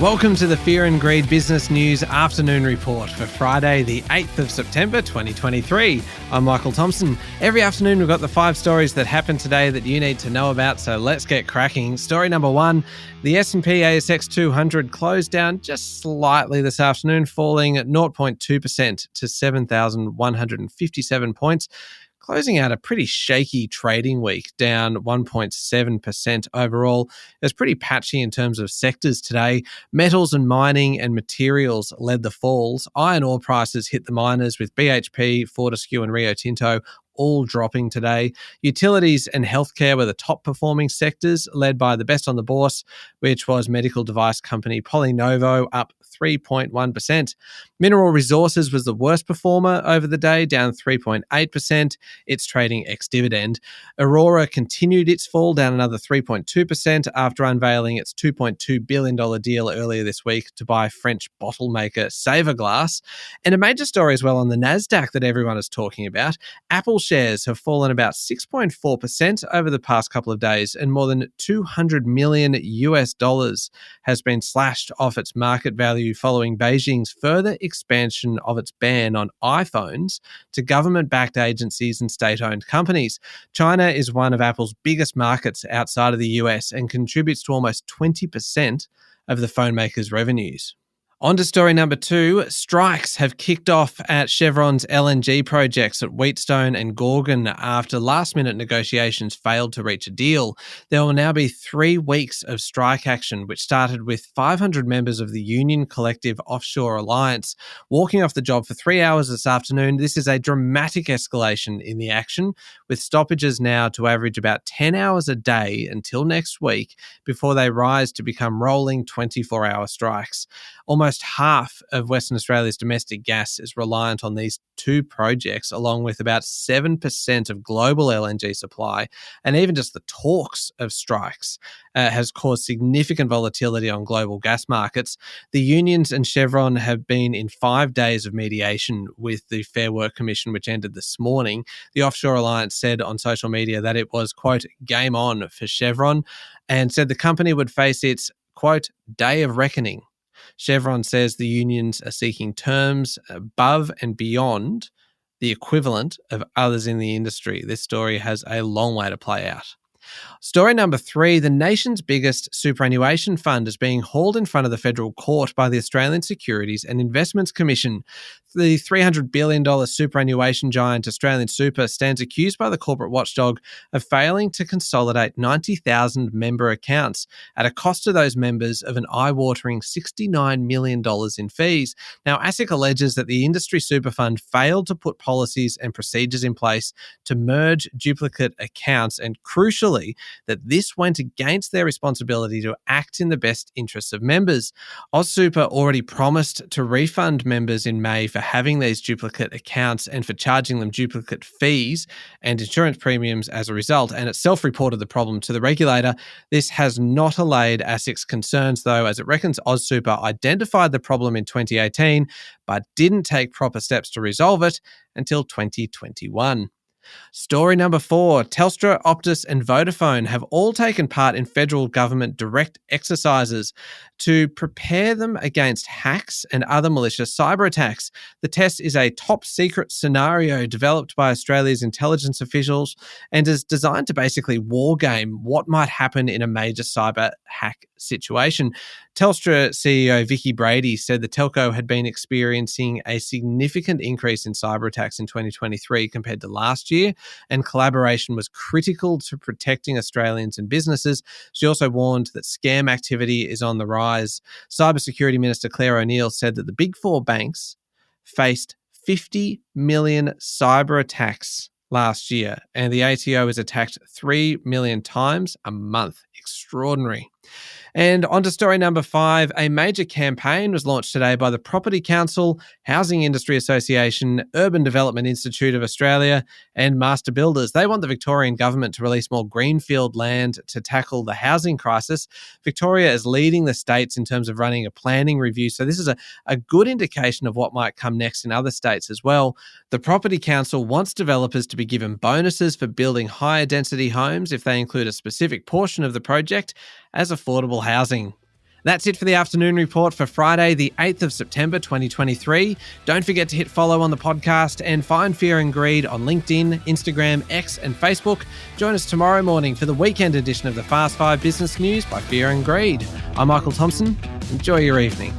Welcome to the Fear and Greed Business News Afternoon Report for Friday, the 8th of September 2023. I'm Michael Thompson. Every afternoon we've got the 5 stories that happened today that you need to know about, so let's get cracking. Story number 1, the S&P ASX 200 closed down just slightly this afternoon, falling at 0.2% to 7,157 points. Closing out a pretty shaky trading week, down 1.7% overall. It was pretty patchy in terms of sectors today. Metals and mining and materials led the falls. Iron ore prices hit the miners with BHP, Fortescue and Rio Tinto all dropping today. Utilities and healthcare were the top performing sectors, led by the best on the bourse, which was medical device company PolyNovo, up 3.1%. Mineral resources was the worst performer over the day, down 3.8%. It's trading ex-dividend. Aurora continued its fall, down another 3.2% after unveiling its $2.2 billion deal earlier this week to buy French bottle maker Saverglass. And a major story as well on the NASDAQ that everyone is talking about. Apple shares have fallen about 6.4% over the past couple of days, and more than $200 million has been slashed off its market value following Beijing's further expansion of its ban on iPhones to government-backed agencies and state-owned companies. China is one of Apple's biggest markets outside of the US and contributes to almost 20% of the phone maker's revenues. On to story number 2, strikes have kicked off at Chevron's LNG projects at Wheatstone and Gorgon after last-minute negotiations failed to reach a deal. There will now be 3 weeks of strike action, which started with 500 members of the Union Collective Offshore Alliance walking off the job for 3 hours this afternoon. This is a dramatic escalation in the action, with stoppages now to average about 10 hours a day until next week before they rise to become rolling 24-hour strikes. Almost half of Western Australia's domestic gas is reliant on these 2 projects, along with about 7% of global LNG supply. And even just the talks of strikes has caused significant volatility on global gas markets. The unions and Chevron have been in 5 days of mediation with the Fair Work Commission, which ended this morning. The Offshore Alliance said on social media that it was, quote, game on for Chevron, and said the company would face its, quote, day of reckoning. Chevron says the unions are seeking terms above and beyond the equivalent of others in the industry. This story has a long way to play out. Story number 3, the nation's biggest superannuation fund is being hauled in front of the federal court by the Australian Securities and Investments Commission. The $300 billion superannuation giant Australian Super stands accused by the corporate watchdog of failing to consolidate 90,000 member accounts at a cost to those members of an eye-watering $69 million in fees. Now, ASIC alleges that the industry super fund failed to put policies and procedures in place to merge duplicate accounts, and crucially, that this went against their responsibility to act in the best interests of members. AusSuper already promised to refund members in May for having these duplicate accounts and for charging them duplicate fees and insurance premiums as a result, and it self-reported the problem to the regulator. This has not allayed ASIC's concerns, though, as it reckons AusSuper identified the problem in 2018 but didn't take proper steps to resolve it until 2021. Story number 4, Telstra, Optus and Vodafone have all taken part in federal government direct exercises to prepare them against hacks and other malicious cyber attacks. The test is a top secret scenario developed by Australia's intelligence officials and is designed to basically wargame what might happen in a major cyber hack situation. Telstra CEO Vicki Brady said the telco had been experiencing a significant increase in cyber attacks in 2023 compared to last year, and collaboration was critical to protecting Australians and businesses. She also warned that scam activity is on the rise. Cybersecurity Minister Claire O'Neil said that the Big Four banks faced 50 million cyber attacks last year, and the ATO is attacked 3 million times a month. Extraordinary. And on to story number 5. A major campaign was launched today by the Property Council, Housing Industry Association, Urban Development Institute of Australia and Master Builders. They want the Victorian government to release more greenfield land to tackle the housing crisis. Victoria is leading the states in terms of running a planning review, so this is a good indication of what might come next in other states as well. The Property Council wants developers to be given bonuses for building higher density homes if they include a specific portion of the project as affordable housing. That's it for the afternoon report for Friday, the 8th of September, 2023. Don't forget to hit follow on the podcast and find Fear and Greed on LinkedIn, Instagram, X, and Facebook. Join us tomorrow morning for the weekend edition of the Fast 5 Business News by Fear and Greed. I'm Michael Thompson. Enjoy your evening.